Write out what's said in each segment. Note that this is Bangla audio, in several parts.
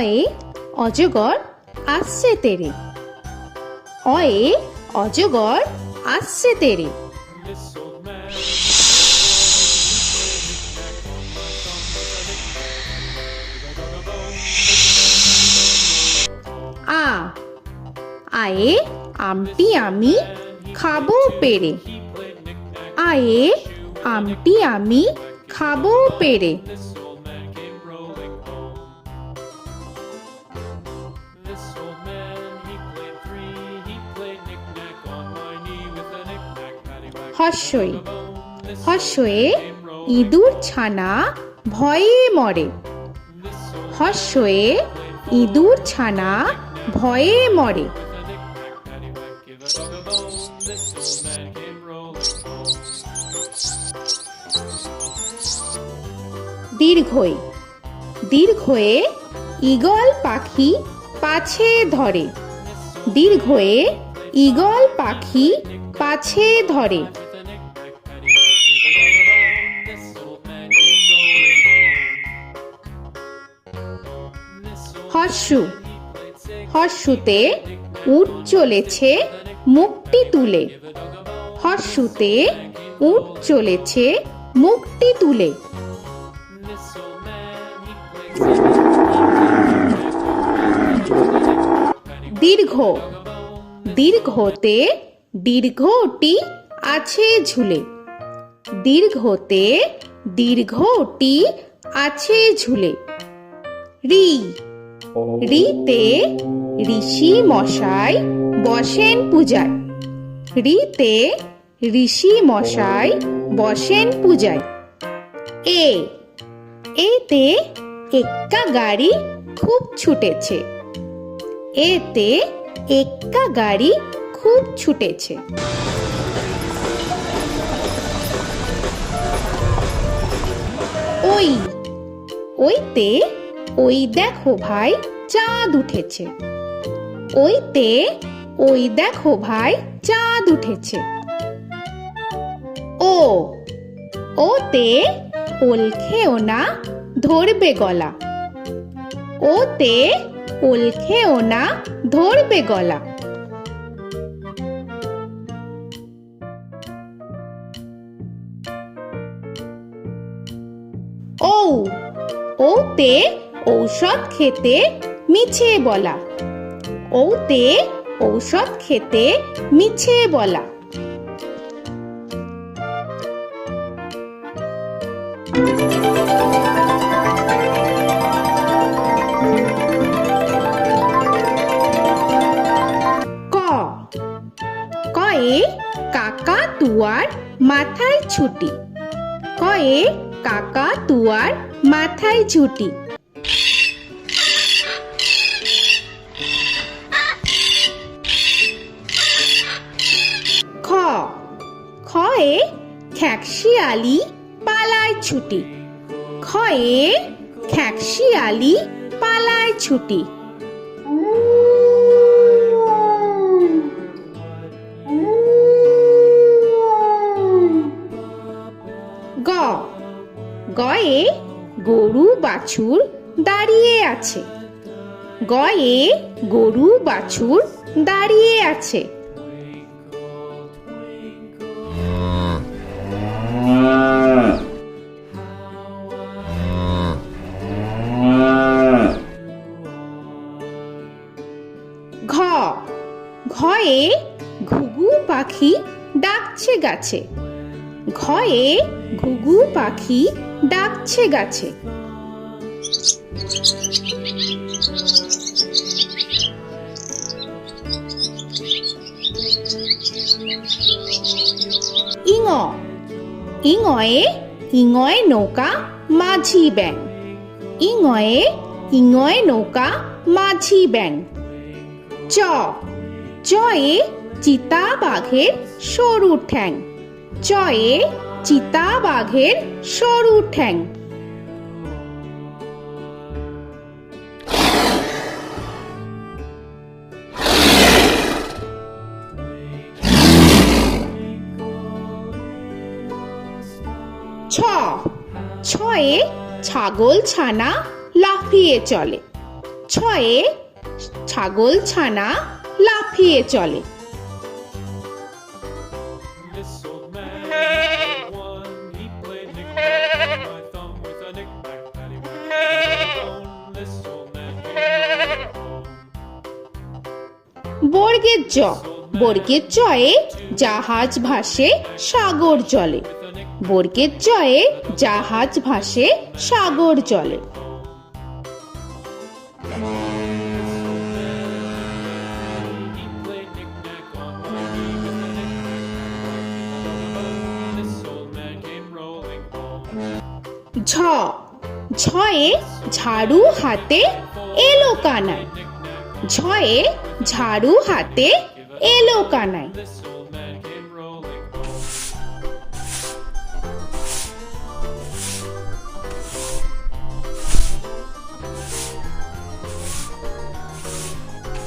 অয়ে অজগর আসছে তেরে। অয়ে অজগর আসছে তেরে। আ আয়ে আমটি আমি খাবো পেরে। আয়ে আমটি আমি খাবো পেরে। হর্ষই হর্ষয়ে ইঁদুর ছানা ভয়ে মরে। হর্ষয়ে ইঁদুর ছানা ভয়ে মরে। দীর্ঘই দীর্ঘয়ে ঈগল পাখি পাছে ধরে। দীর্ঘয়ে ঈগল পাখি পাছে ধরে। হর্ষু হর্ষুতে উট চলেছে মুখটি তুলে। হর্ষুতে উট চলেছে মুখটি তুলে। দীর্ঘ দীর্ঘতে দীর্ঘটি আছে ঝুলে। দীর্ঘতে দীর্ঘটি আছে ঝুলে। রি রিতে ঋষি মশাই বসেন পূজায়। রিতে ঋষি মশাই বসেন পূজায়। এ এতে এক্কা গাড়ি খুব ছুটেছে। এতে এক্কা গাড়ি খুব ছুটেছে। ওই ওইতে ওই দেখো ভাই চাঁদ উঠেছে। ওইতে ওই দেখো ভাই চাঁদ উঠেছে। ও ওতে ওল খেও না ধরবে গলা। ওতে ওল খেও না ধরবে গলা। ঔ ওতে ঔষধ খেতে মিছে বলা। ওতে ঔষধ খেতে মিছে বলা। ক কয়ে কাকা তুয়ার মাথায় ছুটি। কয়ে কাকা তুয়ার মাথায় ছুটি। খ খয়ে খ্যাকশিয়ালি পালায় ছুটি। খয়ে খ্যাকশিয়ালি পালায় ছুটি। গ গয়ে গরু বাছুর দাঁড়িয়ে আছে। গয়ে গরু বাছুর দাঁড়িয়ে আছে। ঘ ঘয়ে ঘুঘু পাখি ডাকছে গাছে। ঘয়ে ঘুঘু পাখি ডাকছে গাছে। ইঙ ইঙয়ে ইঙয় নৌকা মাঝি ব্যাং। ইঙয়ে ইঙয় নৌকা মাঝি ব্যাং। চ চয়ে চিতা বাঘের সরু ঠ্যাং। চয়ে চিতা বাঘের সরু ঠ্যাং। ছ ছয়ে ছাগল ছানা লাফিয়ে চলে। ছয়ে ছাগল ছানা লাফিয়ে চলে। This old man had one. He played knick-knack on my thumb with a knick-knack, paddywhack, bone. This old man came rolling home. বর্গের জ, বর্গের জয়ে জাহাজ ভাসে সাগর জলে। বর্গের জয়ে জাহাজ ভাসে সাগর জলে। He played knick-knack on my knee with a knick-knack, bone. This old man came rolling home. ঝ, ঝয়ে ঝাড়ু হাতে এলো কানাই। ঝয়ে ঝাড়ু হাতে এলো Kanai. This old man came rolling home.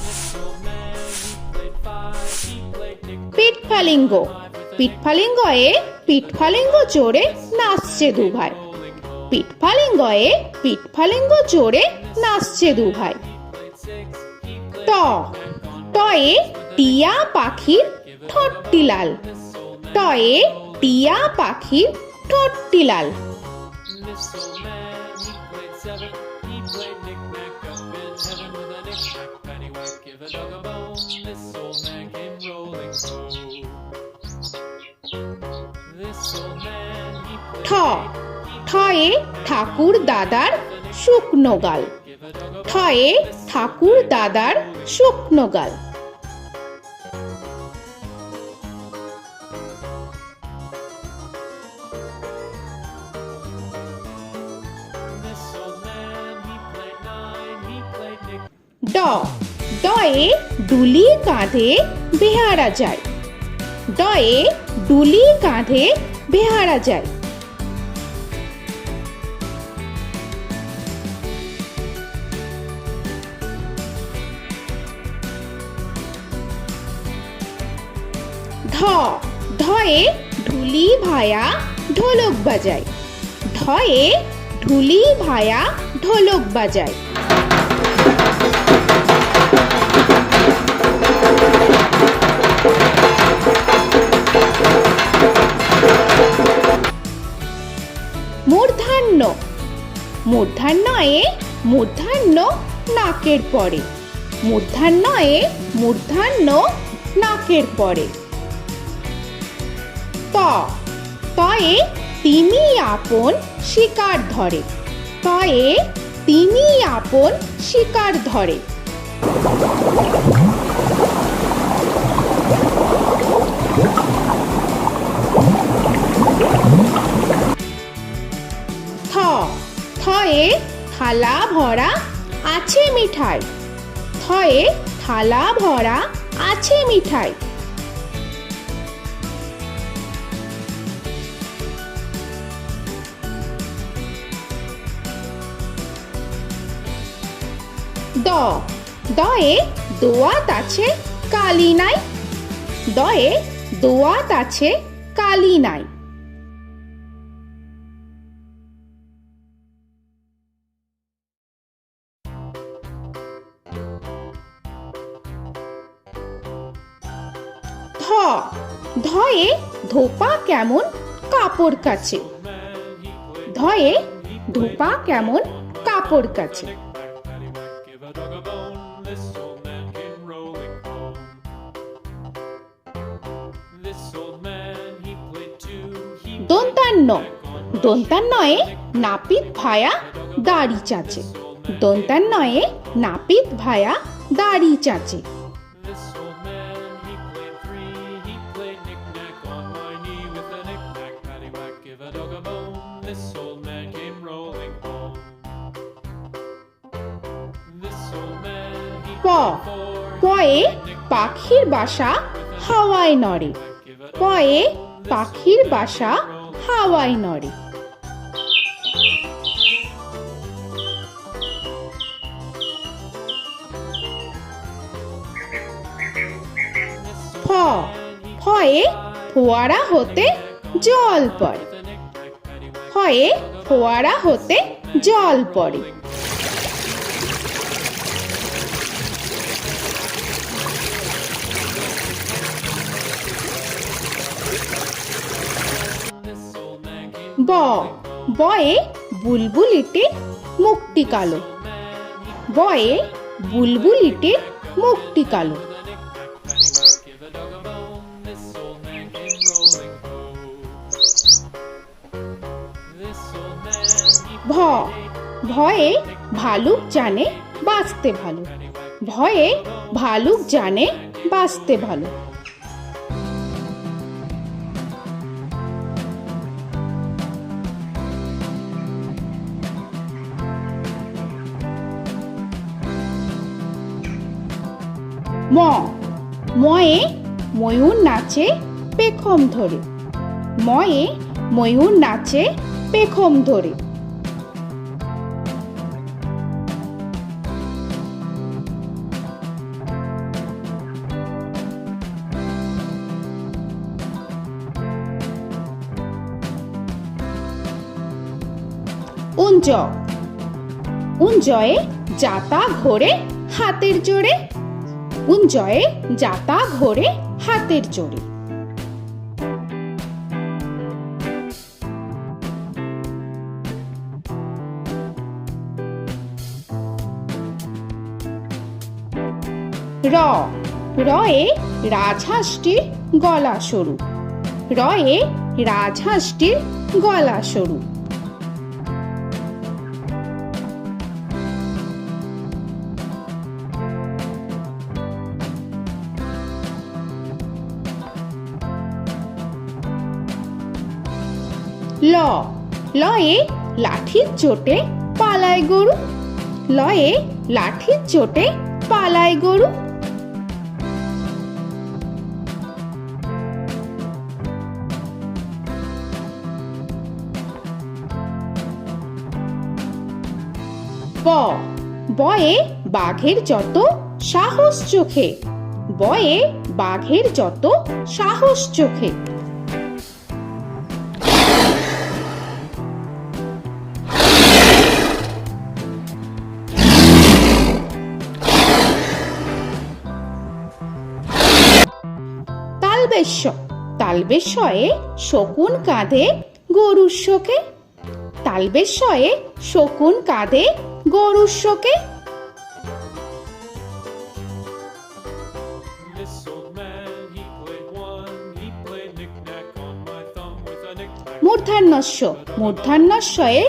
This old man, he played five. He played knick-knack. পিঠফালিঙ্গ, পিঠফালিঙ্গয়ে পিঠফালিঙ্গ চড়ে নাচছে দু ভাই। পিঠফালিঙ্গয়ে পিঠফালিঙ্গ চড়ে নাচছে দু ভাই। ট, টয়ে টিয়া পাখির ঠোঁটটি লাল। টয়ে টিয়া পাখির ঠোঁটটি লাল। This old man, he played seven. He played knick-knack up in heaven with a knick-knack, paddywhack, give a dog a bone. This old man came rolling home. This old man, he ঠ, played ঠয়ে ঠাকুর দাদার শুকনো গাল। give a dog a ঠয়ে ঠাকুর দাদার শুকনো গাল। This old man, he played nine. He played knick. ড, ডয়ে ডুলি কাঁধে বেহারা যায়। ডয়ে ডুলি কাঁধে বেহারা যায়। ধ, ধয়ে ঢুলি ভায়া ঢোলক বাজায়। ধয়ে ঢুলি ভায়া ঢোলক বাজায়। মূর্ধন্য, মূর্ধন্যয়ে মূর্ধন্য নাকের পরে। মূর্ধন্যয়ে মূর্ধন্য নাকের পরে। ত, তয়ে তিমি আপন শিকার ধরে। তয়ে তিমি আপন শিকার ধরে। থ, থয়ে থালা ভরা আছে মিঠাই। থয়ে থালা ভরা আছে মিঠাই। দ, দয়ে দোয়াত আছে কালি নাই। দয়ে দোয়াত আছে কালি নাই। ধ, ধয়ে ধোপা কেমন কাপড় কাছে। ধয়ে ধোপা কেমন কাপড় কাছে। Paddywhack, give a dog a bone. This old man came rolling home. This old man, he played two. He দন্তান্ন, দন্তান্নয়ে নাপিত ভায়া দাড়ি চাচে। দন্তান্নয়ে নাপিত ভায়া দাড়ি চাচে। This old man, he played three. He played knick-knack on my knee with a knick-knack, paddywhack, give a dog a bone. This old man came rolling home. This old man, he প, played four. পয়ে পাখির বাসা হাওয়ায় নড়ে। পয়ে পাখির বাসা হাওয়ায় নড়ে। ফ, ফয়ে ফোয়ারা হতে জল পড়ে। ফয়ে ফোয়ারা হতে জল পড়ে। ব বয়ে বুলবুলিটির মুখটি কালো। বয়ে বুলবুলিটির মুখটি কালো। Give a dog a bone, this old man came rolling home. This old man, he ভ ভয়ে ভালুক জানে বাঁচতে ভালো। ভয়ে ভালুক জানে বাঁচতে ভালো। ম ময়ে ময়ূর নাচে পেখম ধরে। ময়ে ময়ূর নাচে পেখম ধরে। উঞ্জ উঞ্জয়ে যাতা ঘোরে হাতের জোরে। উঞ্জয়ে যাতা ঘোরে হাতের জোরে। র রয়ে রাজহাঁসটির গলা সরু। রয়ে রাজহাঁসটির গলা সরু। ল লয়ে লাঠির চোটে পালায় গরু। লয়ে লাঠির চোটে পালায় গরু। ব বয়ে বাঘের যত সাহস চোখে। বয়ে বাঘের যত সাহস চোখে। তালবেশ্য তালবেশ্যয়ে শকুন কাঁধে গরুর শোকে। তালবেশ্যয়ে শকুন কাঁধে গরুর শোকে। This old man, he played one, he played knick-knack on my thumb with a knick-knack. মূর্ধন্যস্য মূর্ধন্যস্যয়ে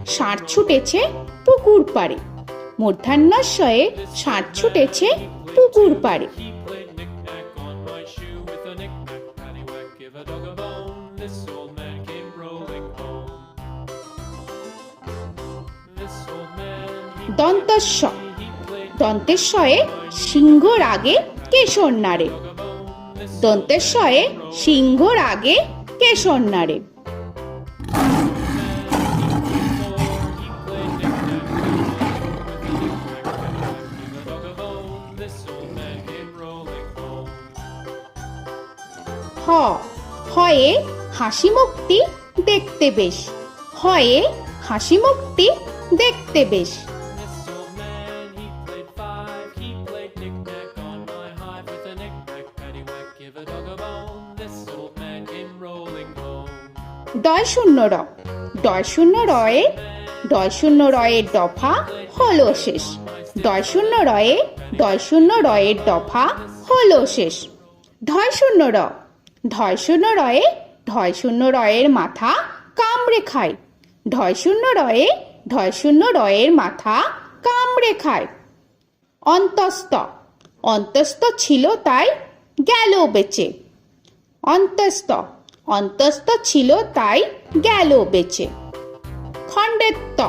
ষাঁড় ছুটেছে পুকুর পাড়ে। মূর্ধন্যস্যয়ে ষাঁড় ছুটেছে পুকুর পাড়ে। He played knick-knack on my shoe with a knick-knack, paddywhack, give a dog a bone. This old man came rolling home. This old man, দন্তস্য he played দন্তেশ্বয়ে সিংহর আগে কেশর নাড়ে। dog a bone. This দন্তেশ্বয়ে সিংহর আগে কেশর নাড়ে। he played knick-knack on my shoe with a knick-knack, paddywhack, give a dog a bone. This old man came rolling home. হ হয়ে হাসি মুখটি দেখতে বেশ। হয়ে হাসি মুখটি দেখতে বেশ। This old man, he played five, he played knick-knack on my hive with a knick-knack, paddywhack, give a dog a bone. This old man came rolling home. ডয় শূন্য র ডয় শূন্য রয়ে ডয় শূন্য রয়ের দফা হলো শেষ। ডয় শূন্য রয়ে ডয় শূন্য রয়ের দফা হলো শেষ। ঢয় শূন্য র ঢয় শূন্য রয়ে ঢয় শূন্য রয়ের মাথা কামড়ে খায়। ঢয় শূন্য রয়ে ঢয় শূন্য রয়ের মাথা কামড়ে খায়। অন্তস্থ অন্তস্থ ছিল তাই গেল বেঁচে। অন্তস্থ অন্তস্থ ছিল তাই গেল বেঁচে। খণ্ডেত্ব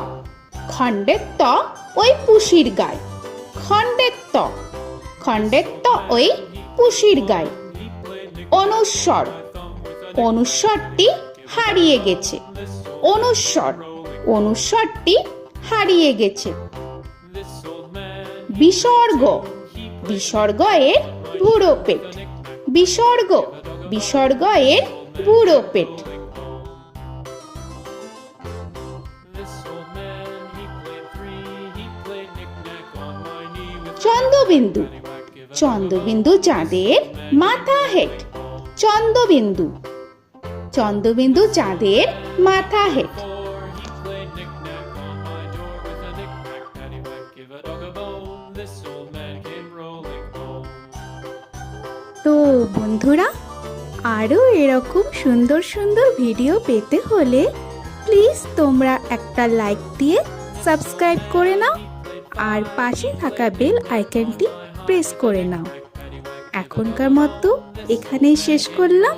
খণ্ডেত্ব ওই পুষির গায়। খণ্ডেত্ব খণ্ডেত্ব ওই পুষির গায়। অনুস্বর অনুস্বরটি হারিয়ে গেছে। অনুস্বর অনুস্বরটি হারিয়ে গেছে। This old man, বিসর্গ বিসর্গ এর বুড়ো পেট। বিসর্গ বিসর্গ এর বুড়ো পেট। this old man, he played three, he played knick-knack on my knee with Chandrabindu paddywhack, give a Chandrabindu চাঁদের মাথা হেট। চন্দ্রবিন্দু চন্দ্রবিন্দু চাঁদের মাথা head. Before he played knick-knack on my door with a knick-knack, paddywhack, give a dog a bone. This old man came rolling home. তো বন্ধুরা, আরও এরকম সুন্দর সুন্দর ভিডিও পেতে হলে প্লিজ তোমরা একটা লাইক দিয়ে সাবস্ক্রাইব করে নাও আর পাশে থাকা বেল আইকনটি প্রেস করে নাও। এখনকার মতো এখানেই শেষ করলাম,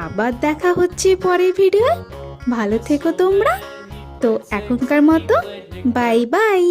আবার দেখা হচ্ছে পরের ভিডিও। ভালো থেকো তোমরা। তো এখনকার মতো বাই বাই।